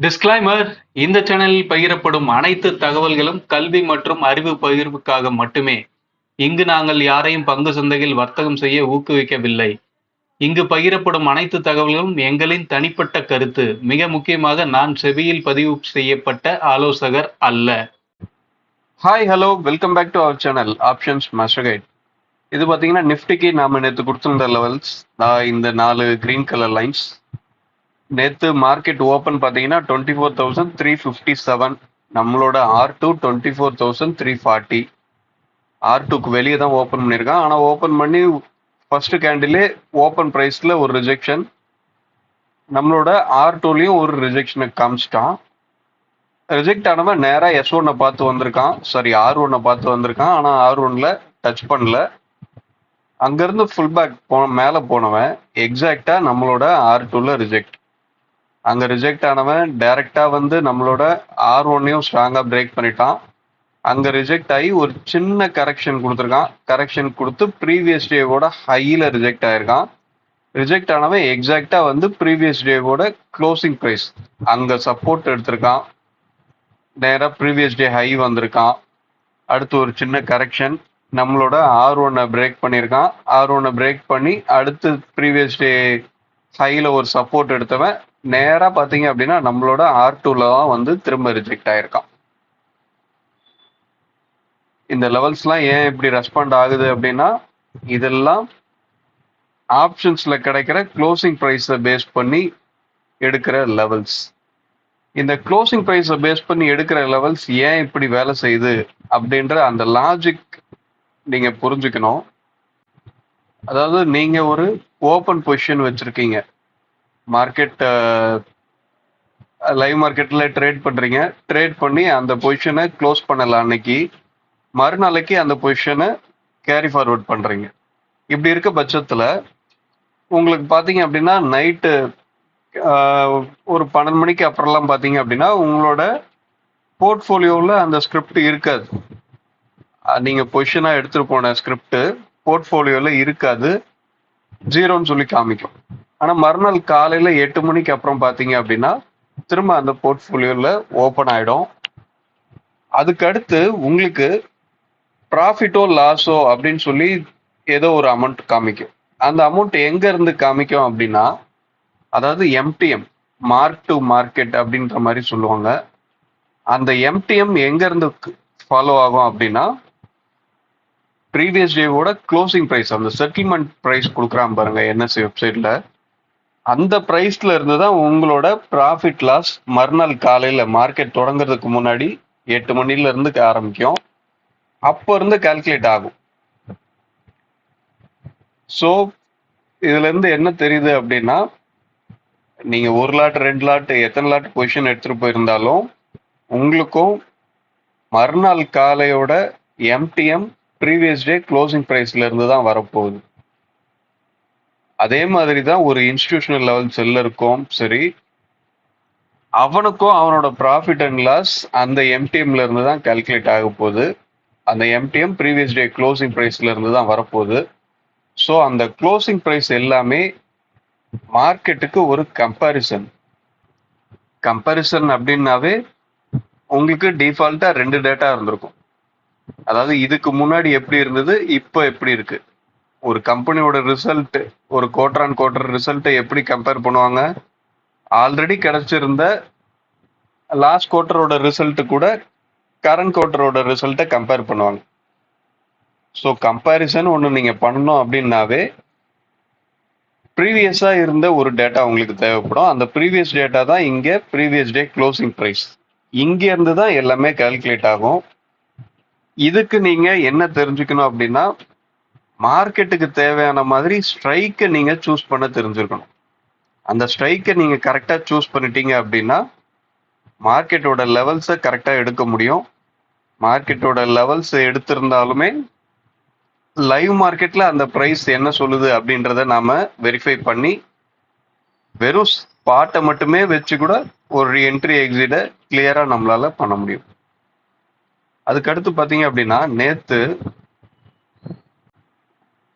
Disclaimer: இந்த சேனலில் பகிரப்படும் அனைத்து தகவல்களும் கல்வி மற்றும் அறிவு பகிர்வுக்காக மட்டுமே. இங்கு நாங்கள் யாரையும் பங்கு சந்தையில் வர்த்தகம் செய்ய ஊக்குவிக்கவில்லை. இங்கு பகிரப்படும் அனைத்து தகவல்களும் எங்களின் தனிப்பட்ட கருத்து. மிக முக்கியமாக, நான் செபியில் பதிவு செய்யப்பட்ட ஆலோசகர் அல்ல. Hi, hello, welcome back to our channel options master guide. இது பார்த்தீங்கன்னா நிஃப்டிக்கு நாம நேற்று கொடுத்துருந்த லெவல்ஸ். இந்த 4 கிரீன் கலர் லைன்ஸ். நேற்று மார்க்கெட் ஓப்பன் பார்த்தீங்கன்னா 24,357. நம்மளோட R2 24,340. R2க்கு வெளியே தான் ஓப்பன் பண்ணியிருக்கான். ஆனால் ஓப்பன் பண்ணி ஃபர்ஸ்ட் கேண்டிலே ஓப்பன் ப்ரைஸில் ஒரு ரிஜெக்ஷன், நம்மளோட R2லையும் ஒரு ரிஜெக்ஷனை காமிச்சிட்டான். ரிஜெக்ட் ஆனவன் நேராக S1 பார்த்து வந்திருக்கான், சாரி R1 பார்த்து வந்திருக்கான். ஆனால் R1ல டச் பண்ணல. அங்கேருந்து ஃபுல் பேக் மேலே போனவன் எக்ஸாக்டாக நம்மளோட R2ல ரிஜெக்ட். அங்கே ரிஜெக்ட் ஆனவன் டைரெக்டாக வந்து நம்மளோட R1ஐயும் ஸ்ட்ராங்காக பிரேக் பண்ணிட்டான். அங்கே ரிஜெக்ட் ஆகி ஒரு சின்ன கரெக்ஷன் கொடுத்துருக்கான். கரெக்ஷன் கொடுத்து ப்ரீவியஸ் டேவோட ஹையில் ரிஜெக்ட் ஆயிருக்கான். ரிஜெக்ட் ஆனவன் எக்ஸாக்டாக வந்து ப்ரீவியஸ் டேவோட க்ளோசிங் ப்ரைஸ் அங்கே சப்போர்ட் எடுத்திருக்கான். நேராக ப்ரீவியஸ் டே ஹை வந்திருக்கான். அடுத்து ஒரு சின்ன கரெக்ஷன், நம்மளோட R1 பிரேக் பண்ணியிருக்கான். R1 பிரேக் பண்ணி அடுத்து ப்ரீவியஸ் டே ஹையில் ஒரு சப்போர்ட் எடுத்தவன் நேராக பார்த்தீங்க அப்படின்னா நம்மளோட R2ல தான் வந்து திரும்ப ரிஜெக்ட் ஆயிருக்கான். இந்த லெவல்ஸ்லாம் ஏன் இப்படி ரெஸ்பாண்ட் ஆகுது அப்படின்னா, இதெல்லாம் ஆப்ஷன்ஸ்ல கிடைக்கிற க்ளோசிங் ப்ரைஸை பேஸ் பண்ணி எடுக்கிற லெவல்ஸ். இந்த க்ளோசிங் ப்ரைஸை பேஸ் பண்ணி எடுக்கிற லெவல்ஸ் ஏன் இப்படி வேலை செய்யுது அப்படின்ற அந்த லாஜிக் நீங்க புரிஞ்சுக்கணும். அதாவது நீங்க ஒரு ஓப்பன் பொசிஷன் வச்சிருக்கீங்க, மார்க்கெட் லைவ் மார்க்கெட்ல ட்ரேட் பண்றீங்க. ட்ரேட் பண்ணி அந்த பொசிஷனை க்ளோஸ் பண்ணல, அன்னைக்கு மறுநாளைக்கு அந்த பொசிஷனை கேரி ஃபார்வர்ட் பண்றீங்க. இப்படி இருக்க பட்சத்துல உங்களுக்கு பாத்தீங்க அப்படின்னா நைட்டு ஒரு 12 மணிக்கு அப்புறம்லாம் பாத்தீங்க அப்படின்னா உங்களோட போர்ட்ஃபோலியோவில் அந்த ஸ்கிரிப்ட் இருக்காது. நீங்க பொசிஷனா எடுத்துட்டு போன ஸ்கிரிப்ட் போர்ட்ஃபோலியோவில் இருக்காது, ஜீரோன்னு சொல்லி காமிக்கும். ஆனா மறுநாள் காலையில 8 மணிக்கு அப்புறம் பாத்தீங்க அப்படின்னா திரும்ப அந்த போர்ட்ஃபோலியோவில் ஓப்பன் ஆயிடும். அதுக்கடுத்து உங்களுக்கு ப்ராஃபிட்டோ லாஸோ அப்படின்னு சொல்லி ஏதோ ஒரு அமௌண்ட் காமிக்கும். அந்த அமௌண்ட் எங்க இருந்து காமிக்கும் அப்படின்னா, அதாவது எம்டிஎம், மார்க் டு மார்க்கெட் அப்படின்ற மாதிரி சொல்லுவாங்க. அந்த எம்டிஎம் எங்க இருந்து ஃபாலோ ஆகும் அப்படின்னா, ப்ரீவியஸ் டேவோட க்ளோசிங் ப்ரைஸ், அந்த செட்டில்மெண்ட் ப்ரைஸ் கொடுக்குறான் பாருங்க என்எஸ்சி வெப்சைட்ல, அந்த ப்ரைஸ்ல இருந்து தான் உங்களோட ப்ராஃபிட் லாஸ் மறுநாள் காலையில மார்க்கெட் தொடங்குறதுக்கு முன்னாடி 8 மணில இருந்து ஆரம்பிக்கும். அப்போ இருந்து கால்குலேட் ஆகும். ஸோ இதுல இருந்து என்ன தெரியுது அப்படின்னா, நீங்க 1 லாட் 2 லாட் எத்தனை லாட் பொசிஷன் எடுத்துட்டு போயிருந்தாலும் உங்களுக்கும் மறுநாள் காலையோட எம்டிஎம் ப்ரீவியஸ் டே க்ளோசிங் ப்ரைஸ்ல இருந்து தான் வரப்போகுது. அதே மாதிரி தான் ஒரு இன்ஸ்டிடியூஷனல் லெவல் செல்லருக்கும் சரி, அவனுக்கும் அவனோட ப்ராஃபிட் அண்ட் லாஸ் அந்த எம்டிஎம்ல இருந்து தான் கால்குலேட் ஆக போகுது. அந்த எம்டிஎம் ப்ரீவியஸ் டே க்ளோசிங் ப்ரைஸ்ல இருந்து தான் வரப்போகுது. ஸோ அந்த க்ளோசிங் ப்ரைஸ் எல்லாமே மார்க்கெட்டுக்கு ஒரு கம்பேரிசன். கம்பேரிசன் அப்படின்னாவே உங்களுக்கு டிஃபால்ட்டா 2 டேட்டா இருந்திருக்கும். அதாவது இதுக்கு முன்னாடி எப்படி இருந்தது, இப்போ எப்படி இருக்கு. ஒரு கம்பெனியோட ரிசல்ட், ஒரு குவார்டர் ஆன் குவார்டர் ரிசல்ட்டை எப்படி கம்பேர் பண்ணுவாங்க, ஆல்ரெடி கிடைச்சிருந்த லாஸ்ட் குவார்டரோட ரிசல்ட் கூட கரண்ட் குவார்டரோட ரிசல்ட்டை கம்பேர் பண்ணுவாங்க. ஸோ கம்பேரிசன் ஒன்று நீங்கள் பண்ணணும் அப்படின்னாவே ப்ரீவியஸாக இருந்த ஒரு டேட்டா உங்களுக்கு தேவைப்படும். அந்த ப்ரீவியஸ் டேட்டா தான் இங்கே ப்ரீவியஸ் டே க்ளோசிங் ப்ரைஸ். இங்கே இருந்து தான் எல்லாமே கால்குலேட் ஆகும். இதுக்கு நீங்கள் என்ன தெரிஞ்சுக்கணும் அப்படின்னா, மார்க்கெட்டுக்கு தேவையான மாதிரி ஸ்ட்ரைக்கை நீங்கள் சூஸ் பண்ண தெரிஞ்சிருக்கணும். அந்த ஸ்ட்ரைக்கை நீங்கள் கரெக்டாக சூஸ் பண்ணிட்டீங்க அப்படின்னா மார்க்கெட்டோட லெவல்ஸை கரெக்டாக எடுக்க முடியும். மார்க்கெட்டோட லெவல்ஸ் எடுத்திருந்தாலுமே லைவ் மார்க்கெட்ல அந்த பிரைஸ் என்ன சொல்லுது அப்படின்றத நாம வெரிஃபை பண்ணி வெறும் ஸ்பாட்டை மட்டுமே வச்சு கூட ஒரு என்ட்ரி எக்ஸிட்டை கிளியரா நம்மளால பண்ண முடியும். அதுக்கடுத்து பாத்தீங்க அப்படின்னா நேத்து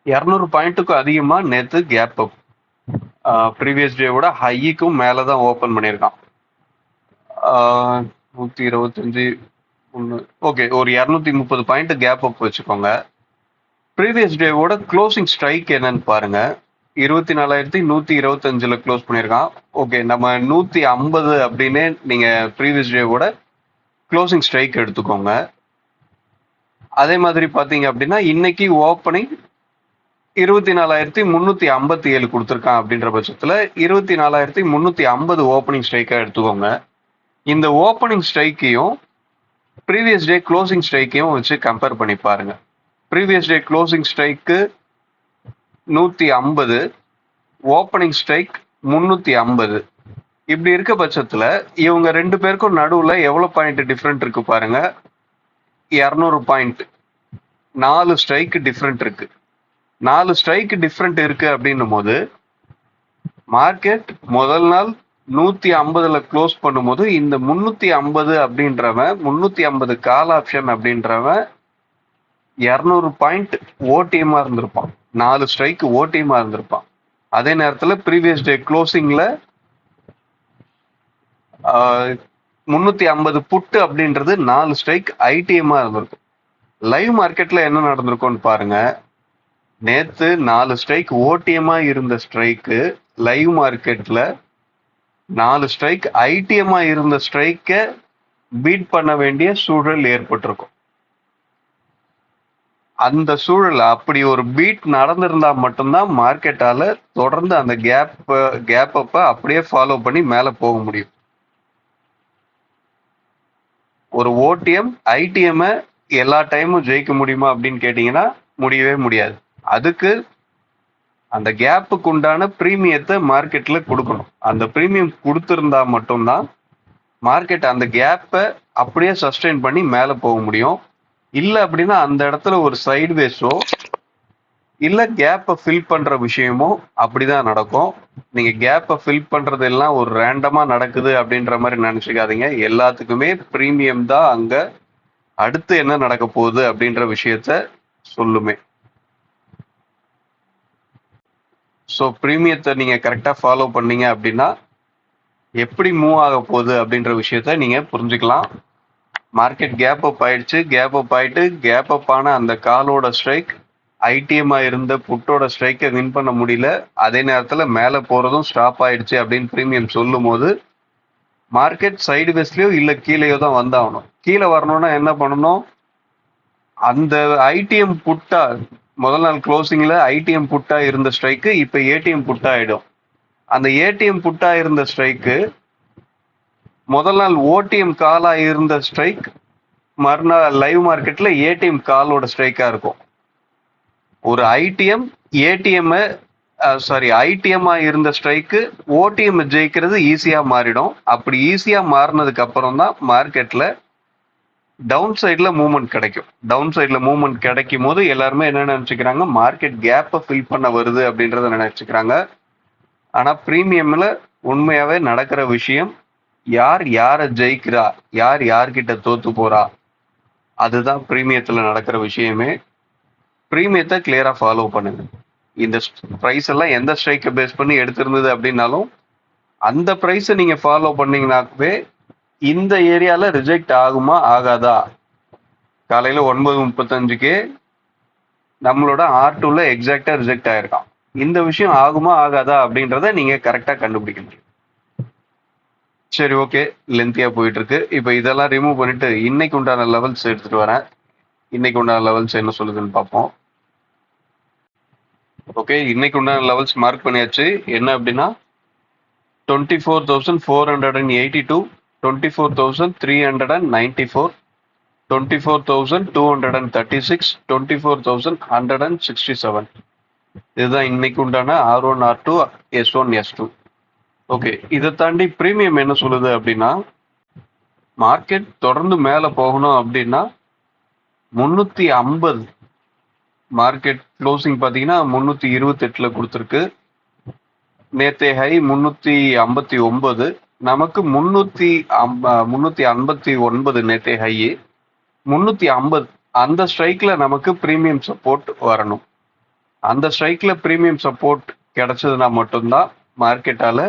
200 பாயிண்ட்டுக்கும் அதிகமா நேத்து கேப் அப் ப்ரீவியஸ் டேவோட ஹைக்கும் மேலதான் ஓபன் பண்ணியிருக்கான். 125 ஒன்று. ஓகே, ஒரு 230 பாயிண்ட் கேப் அப் வச்சுக்கோங்க. ப்ரீவியஸ் டேவோட க்ளோசிங் ஸ்ட்ரைக் என்னன்னு பாருங்க. 24,125ல க்ளோஸ் பண்ணியிருக்கான். ஓகே, நம்ம 150 அப்படின்னு நீங்க ப்ரீவியஸ் டேவோட க்ளோசிங் ஸ்ட்ரைக் எடுத்துக்கோங்க. அதே மாதிரி பாத்தீங்க அப்படின்னா இன்னைக்கு ஓப்பனிங் 24,357 கொடுத்துருக்கான் அப்படின்ற பட்சத்துல 24,350 ஓப்பனிங் ஸ்ட்ரைக்கா எடுத்துக்கோங்க. இந்த ஓப்பனிங் ஸ்ட்ரைக்கையும் ப்ரீவியஸ் டே க்ளோசிங் ஸ்ட்ரைக்கையும் வச்சு கம்பேர் பண்ணி பாருங்க. Previous day closing strike 150, opening strike 350. இப்படி இருக்க பட்சத்துல இவங்க ரெண்டு பேருக்கும் நடுவுல எவ்வளவு பாயிண்ட் டிஃபரெண்ட் இருக்கு பாருங்க. 200 பாயிண்ட், 4 ஸ்ட்ரைக் டிஃபரெண்ட் இருக்கு. 4 ஸ்ட்ரைக் டிஃபரெண்ட் இருக்கு அப்படின்னும் போது மார்க்கெட் முதல் நாள் 150ல க்ளோஸ் பண்ணும்போது இந்த 350 அப்படின்றவன் 350 கால் ஆப்ஷன் அப்படின்றவன் 200 பாயிண்ட் ஓடிஎம்மா இருந்திருப்பான். 4 ஸ்ட்ரைக் ஓடிஎம்மா இருந்திருப்பான். அதே நேரத்துல ப்ரீவியஸ் டே க்ளோசிங்ல 350 புட்டு அப்படின்றது 4 ஸ்ட்ரைக் ஐடிஎம்மா இருந்திருக்கும். லைவ் மார்க்கெட்ல என்ன நடந்திருக்கும்னு பாருங்க. நேத்து 4 ஸ்ட்ரைக் ஓடிஎம்மா இருந்த ஸ்ட்ரைக்கு லைவ் மார்க்கெட்ல 4 ஸ்ட்ரைக் ஐடிஎம்மா இருந்த ஸ்ட்ரைக்கை பீட் பண்ண வேண்டிய சூழல் ஏற்பட்டிருக்கும். அந்த சூழல் அப்படி ஒரு பீட் நடந்திருந்தா மட்டும்தான் மார்க்கெட்டால தொடர்ந்து அந்த கேப் அப்ப அப்படியே ஃபாலோ பண்ணி மேல போக முடியும். ஒரு ஓடிஎம் ஐடிஎம் எல்லா டைமும் ஜெயிக்க முடியுமா அப்படின்னு கேட்டீங்கன்னா முடியவே முடியாது. அதுக்கு அந்த கேப்புக்கு உண்டான பிரீமியத்தை மார்க்கெட்ல கொடுக்கணும். அந்த பிரீமியம் கொடுத்திருந்தா மட்டும்தான் மார்க்கெட் அந்த கேப்பை அப்படியே சஸ்டெயின் பண்ணி மேல போக முடியும். இல்ல அப்படின்னா அந்த இடத்துல ஒரு சைட்வேஸோ இல்ல கேப்பை ஃபில் பண்ற விஷயமோ அப்படிதான் நடக்கும். நீங்க கேப்பை ஃபில் பண்றது எல்லாம் ஒரு ரேண்டமா நடக்குது அப்படின்ற மாதிரி நினைச்சுக்காதீங்க. எல்லாத்துக்குமே பிரீமியம் தான் அங்க அடுத்து என்ன நடக்க போகுது அப்படின்ற விஷயத்த சொல்லுமே. ஸோ ப்ரீமியத்தை நீங்க கரெக்டா ஃபாலோ பண்ணீங்க அப்படின்னா எப்படி மூவ் ஆக போகுது அப்படின்ற விஷயத்த நீங்க புரிஞ்சுக்கலாம். மார்க்கெட் கேப் அப் ஆயிடுச்சு. கேப் அப் ஆயிட்டு கேப் அப் ஆன அந்த காலோட ஸ்ட்ரைக் ஐடிஎம் இருந்த புட்டோட ஸ்ட்ரைக்கை வின் பண்ண முடியல. அதே நேரத்துல மேல போறதும் ஸ்டாப் ஆயிடுச்சு அப்படின்னு பிரீமியம் சொல்லும் போது மார்க்கெட் சைடு வேஸ்லயோ இல்ல கீழேயோ தான் வந்தாகணும். கீழே வரணும்னா என்ன பண்ணணும்? அந்த ஐடிஎம் புட்டா முதல் நாள் க்ளோசிங்ல ஐடிஎம் புட்டா இருந்த ஸ்ட்ரைக்கு இப்ப ஏடிஎம் புட்டா ஆயிடும். அந்த ஏடிஎம் புட்டா இருந்த ஸ்ட்ரைக்கு முதல் நாள் ஓடிஎம் காலா இருந்த ஸ்ட்ரைக் மறுநாள் லைவ் மார்க்கெட்ல ஏடிஎம் காலோட ஸ்ட்ரைக்கா இருக்கும். ஒரு ஐடிஎம் ஏடிஎம் ஐடிஎம்மா இருந்த ஸ்ட்ரைக்கு ஓடிஎம் ஜெயிக்கிறது ஈஸியா மாறிடும். அப்படி ஈஸியா மாறினதுக்கு அப்புறம் தான் மார்க்கெட்ல டவுன் சைட்ல மூவ்மெண்ட் கிடைக்கும். டவுன் சைட்ல மூவ்மெண்ட் கிடைக்கும் போது எல்லாருமே என்ன நினைச்சுக்கிறாங்க? மார்க்கெட் கேப்பை ஃபில் பண்ண வருது அப்படின்றத நினைச்சுக்கிறாங்க. ஆனா பிரீமியம்ல உண்மையாவே நடக்கிற விஷயம் யார் யாரை ஜெயிக்கிறா, யார் யார்கிட்ட தோத்து போறா, அதுதான் பிரீமியத்துல நடக்கிற விஷயமே. பிரீமியத்தை கிளியரா ஃபாலோ பண்ணுங்க. இந்த பிரைஸ் எல்லாம் எந்த ஸ்ட்ரைக்கை பேஸ் பண்ணி எடுத்திருந்தது அப்படின்னாலும் அந்த பிரைஸை நீங்க ஃபாலோ பண்ணீங்கன்னாவே இந்த ஏரியால ரிஜெக்ட் ஆகுமா ஆகாதா? காலையில 9:35க்கு நம்மளோட R2ல எக்ஸாக்டா ரிஜெக்ட் ஆயிருக்கான். இந்த விஷயம் ஆகுமா ஆகாதா அப்படின்றத நீங்க கரெக்டா கண்டுபிடிக்கணும். சரி, ஓகே, லென்த்தியா போயிட்டு இருக்கு. இப்போ இதெல்லாம் ரிமூவ் பண்ணிட்டு இன்னைக்கு உண்டான லெவல்ஸ் எடுத்துட்டு வரேன். இன்னைக்கு உண்டான லெவல்ஸ் என்ன சொல்லுதுன்னு பார்ப்போம். ஓகே, இன்னைக்கு உண்டான லெவல்ஸ் மார்க் பண்ணியாச்சு. என்ன அப்படின்னா 24,482, 24,394, 24,236, 24,167. இதுதான் இன்னைக்கு உண்டான R1, R2, S1, S2. Okay, இதை தாண்டி பிரீமியம் என்ன சொல்லுது அப்படின்னா மார்க்கெட் தொடர்ந்து மேல போகணும் அப்படின்னா 350 மார்க்கெட் க்ளோசிங் பாத்தீங்கன்னா 328ல கொடுத்துருக்கு. நேத்தே ஹை 359, நமக்கு 359 நேத்தே ஹை 350. அந்த ஸ்ட்ரைக்ல நமக்கு பிரீமியம் சப்போர்ட் வரணும். அந்த ஸ்ட்ரைக்ல பிரீமியம் சப்போர்ட் கிடைச்சதுன்னா மட்டும்தான் மார்க்கெட்டால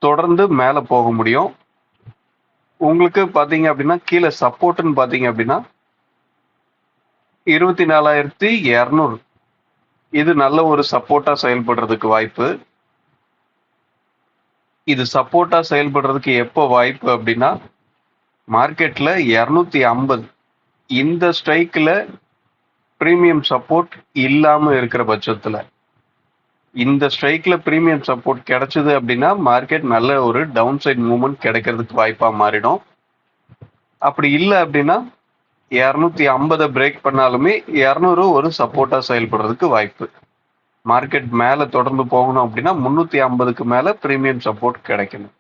தொடர்ந்து மேல போக முடியும். உங்களுக்கு பாத்தீங்க அப்படின்னா கீழே சப்போர்ட்னு பாத்தீங்க அப்படின்னா 24,200 இது நல்ல ஒரு சப்போர்ட்டா செயல்படுறதுக்கு வாய்ப்பு. இது சப்போர்ட்டா செயல்படுறதுக்கு எப்போ வாய்ப்பு அப்படின்னா மார்க்கெட்ல 250 இந்த ஸ்ட்ரைக்ல பிரீமியம் சப்போர்ட் இல்லாம இருக்கிற பட்சத்துல, இந்த ஸ்ட்ரைக்ல பிரீமியம் சப்போர்ட் கிடைச்சது அப்படின்னா மார்க்கெட் நல்ல ஒரு டவுன் சைட் மூவ்மெண்ட் கிடைக்கிறதுக்கு வாய்ப்பா மாறிடும். அப்படி இல்லை அப்படின்னா 250 பிரேக் பண்ணாலுமே 200 ஒரு சப்போர்ட்டா செயல்படுறதுக்கு வாய்ப்பு. மார்க்கெட் மேல தொடர்ந்து போகணும் அப்படின்னா 350க்கு மேல பிரீமியம் சப்போர்ட் கிடைக்கணும்.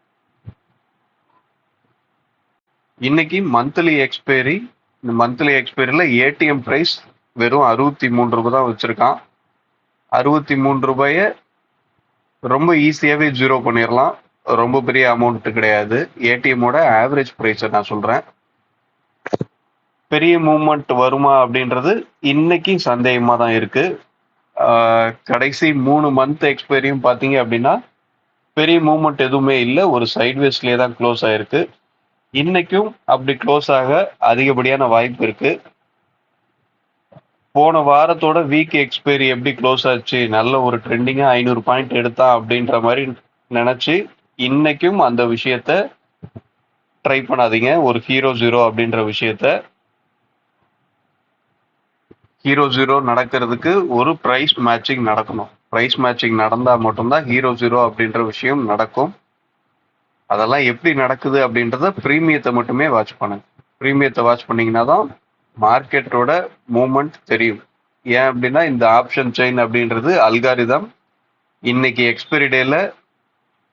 இன்னைக்கு மந்த்லி எக்ஸ்பைரி, இந்த மந்த்லி எக்ஸ்பைரியில ஏடிஎம் பிரைஸ் வெறும் 63 ரூபாய் தான் வச்சிருக்கான். 63 ரூபாய ரொம்ப ஈஸியாவே ஜீரோ பண்ணிடலாம். ரொம்ப பெரிய அமௌண்ட் கிடையாது. ஏடிஎம்மோட ஆவரேஜ் பிரைஸை நான் சொல்றேன். பெரிய மூவ்மெண்ட் வருமா அப்படின்றது இன்னைக்கு சந்தேகமா தான் இருக்கு. கடைசி 3 மந்த் எக்ஸ்பைரியும் பார்த்தீங்க அப்படின்னா பெரிய மூவ்மெண்ட் எதுவுமே இல்லை, ஒரு சைட்வேஸ்லேயே தான் க்ளோஸ் ஆயிருக்கு. இன்னைக்கும் அப்படி க்ளோஸ் ஆக அதிகப்படியான வாய்ப்பு இருக்கு. போன வாரத்தோட வீக் எக்ஸ்பைரி எப்படி க்ளோஸ் ஆச்சு, நல்ல ஒரு ட்ரெண்டிங்கா 500 பாயிண்ட் எடுத்தா அப்படின்ற மாதிரி நினைச்சு இன்னைக்கும் அந்த விஷயத்த ட்ரை பண்ணாதீங்க. ஒரு ஹீரோ ஜீரோ அப்படின்ற விஷயத்த, ஹீரோ ஜீரோ நடக்கிறதுக்கு ஒரு பிரைஸ் மேட்சிங் நடக்கணும். பிரைஸ் மேட்சிங் நடந்தா மட்டும்தான் ஹீரோ ஜீரோ அப்படின்ற விஷயம் நடக்கும். அதெல்லாம் எப்படி நடக்குது அப்படின்றத பிரீமியத்தை மட்டுமே வாட்ச் பண்ணுங்க. பிரீமியத்தை வாட்ச் பண்ணீங்கன்னா தான் மார்க்கெட்டோட மூவ்மெண்ட் தெரியும். ஏன் அப்படின்னா இந்த ஆப்ஷன் செயின் அப்படின்றது அல்காரிதம். இன்னைக்கு எக்ஸ்பைரி டேல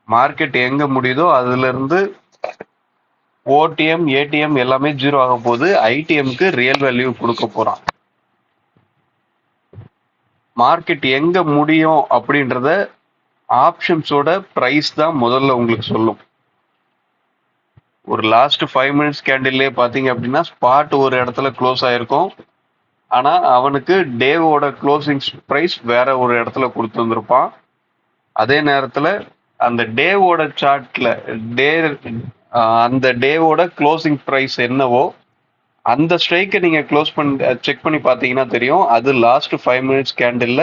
மார்க்கெட் எங்க முடியுதோ அதுல இருந்து ஓடிஎம் ஏடிஎம் எல்லாமே ஜீரோ ஆக போகுது. ஐடிஎம்க்கு ரியல் வேல்யூ கொடுக்க போறான். மார்க்கெட் எங்க முடியும் அப்படின்றத ஆப்ஷன்ஸோட பிரைஸ் தான் முதல்ல உங்களுக்கு சொல்லும். ஒரு லாஸ்ட் 5 மினிட்ஸ் கேண்டில்லே பாத்தீங்க அப்படின்னா ஸ்பாட் ஒரு இடத்துல க்ளோஸ் ஆயிருக்கும். ஆனா அவனுக்கு டேவோட க்ளோசிங் பிரைஸ் வேற ஒரு இடத்துல கொடுத்துருந்துருப்பான். அதே நேரத்துல அந்த டேவோட சார்ட்ல அந்த டேவோட க்ளோசிங் பிரைஸ் என்னவோ அந்த ஸ்ட்ரைக்கை நீங்க க்ளோஸ் பண்ணி செக் பண்ணி பார்த்தீங்கன்னா தெரியும். அது லாஸ்ட் 5 மினிட்ஸ் கேண்டில்ல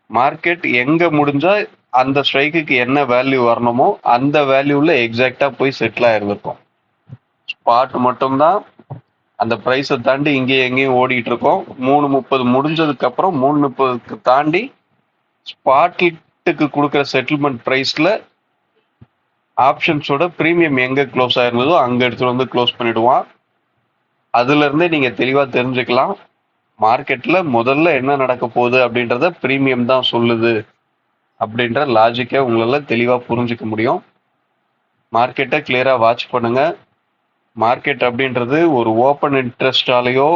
மார்க்கெட் எங்க முடிஞ்சா அந்த ஸ்ட்ரைக்குக்கு என்ன வேல்யூ வரணுமோ அந்த வேல்யூல எக்ஸாக்டா போய் செட்டில் ஆயிருந்திருக்கும். ஸ்பாட் மட்டும்தான் அந்த பிரைஸை தாண்டி இங்கே எங்கேயும் ஓடிட்டு இருக்கோம். 3:30 முடிஞ்சதுக்கு அப்புறம் 3:30க்கு தாண்டி ஸ்பாட்டுக்கு கொடுக்குற செட்டில்மெண்ட் பிரைஸ்ல ஆப்ஷன்ஸோட பிரீமியம் எங்க க்ளோஸ் ஆயிருந்ததோ அங்க எடுத்துட்டு வந்து க்ளோஸ் பண்ணிடுவான். அதுல இருந்தே நீங்க தெளிவா தெரிஞ்சுக்கலாம் மார்க்கெட்ல முதல்ல என்ன நடக்க போகுது அப்படின்றத பிரீமியம் தான் சொல்லுது அப்படின்ற லாஜிக்கை உங்களால தெளிவா புரிஞ்சுக்க முடியும். மார்க்கெட்டை கிளியரா வாட்ச் பண்ணுங்க. மார்க்கெட் அப்படின்றது ஒரு ஓப்பன் இன்ட்ரெஸ்டாலேயோ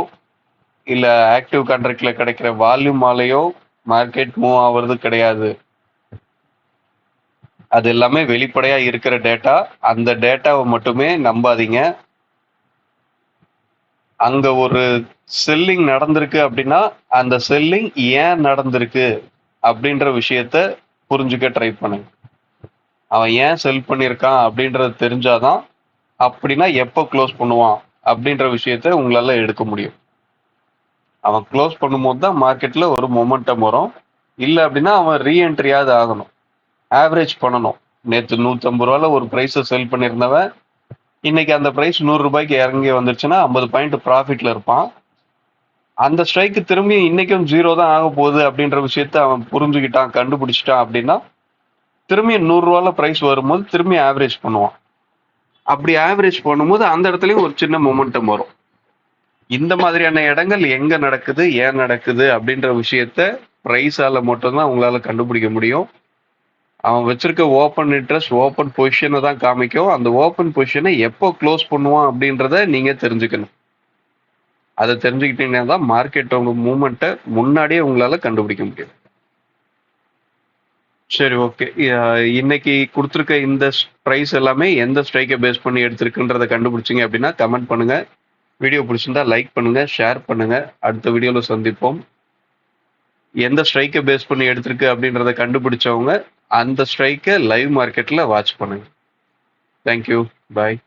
இல்ல ஆக்டிவ் கான்ட்ராக்ட்ல கிடைக்கிற வால்யூமாலேயோ மார்க்கெட் மூவ் ஆகுறது கிடையாது. அது எல்லாமே வெளிப்படையா இருக்கிற டேட்டா. அந்த டேட்டாவை மட்டுமே நம்பாதீங்க. அங்க ஒரு செல்லிங் நடந்திருக்கு அப்படின்னா அந்த செல்லிங் ஏன் நடந்திருக்கு அப்படின்ற விஷயத்த புரிஞ்சுக்க ட்ரை பண்ணுங்க. அவன் ஏன் செல் பண்ணியிருக்கான் அப்படின்றது தெரிஞ்சாதான் அப்படின்னா எப்போ க்ளோஸ் பண்ணுவான் அப்படின்ற விஷயத்த உங்களால எடுக்க முடியும். அவன் க்ளோஸ் பண்ணும்போது தான் மார்க்கெட்ல ஒரு மொமெண்டம் வரும். இல்லை அப்படின்னா அவன் ரீஎன்ட்ரியாவது ஆகணும், ஆவரேஜ் பண்ணணும். நேற்று 150 ரூபால ஒரு பிரைஸை செல் பண்ணியிருந்தவன் இன்னைக்கு அந்த பிரைஸ் 100 ரூபாய்க்கு இறங்கி வந்துருச்சுன்னா 50 பாயிண்ட் ப்ராஃபிட்ல இருப்பான். அந்த ஸ்ட்ரைக்கு திரும்பி இன்னைக்கும் ஜீரோ தான் ஆக போகுது அப்படின்ற விஷயத்த அவன் புரிஞ்சுக்கிட்டான், கண்டுபிடிச்சிட்டான் அப்படின்னா திரும்பி 100 ரூபால பிரைஸ் வரும்போது திரும்பி ஆவரேஜ் பண்ணுவான். அப்படி ஆவரேஜ் பண்ணும்போது அந்த இடத்துலயும் ஒரு சின்ன மொமெண்டம் வரும். இந்த மாதிரியான இடங்கள் எங்க நடக்குது, ஏன் நடக்குது அப்படின்ற விஷயத்த பிரைஸால மட்டும்தான் உங்களால கண்டுபிடிக்க முடியும். அவன் வச்சிருக்க ஓப்பன் இன்ட்ரெஸ்ட் ஓப்பன் பொசிஷனை தான் காமிக்கும். அந்த ஓப்பன் பொசிஷனை எப்போ க்ளோஸ் பண்ணுவான் அப்படின்றத நீங்க தெரிஞ்சுக்கணும். அதை தெரிஞ்சுக்கிட்டீங்கன்னா தான் மார்க்கெட் உங்க மூவ்மெண்ட்டை முன்னாடியே உங்களால கண்டுபிடிக்க முடியும். சரி, ஓகே. இன்னைக்கு கொடுத்துருக்க இந்த ப்ரைஸ் எல்லாமே எந்த ஸ்ட்ரைக்கை பேஸ் பண்ணி எடுத்திருக்குன்றதை கண்டுபிடிச்சிங்க அப்படின்னா கமெண்ட் பண்ணுங்க. வீடியோ பிடிச்சிருந்தா லைக் பண்ணுங்க, ஷேர் பண்ணுங்க. அடுத்த வீடியோவில் சந்திப்போம். எந்த ஸ்ட்ரைக்கை பேஸ் பண்ணி எடுத்திருக்கு அப்படின்றத கண்டுபிடிச்சவங்க அந்த ஸ்ட்ரைக்கை லைவ் மார்க்கெட்டில் வாட்ச் பண்ணுங்க. தேங்க்யூ, பாய்.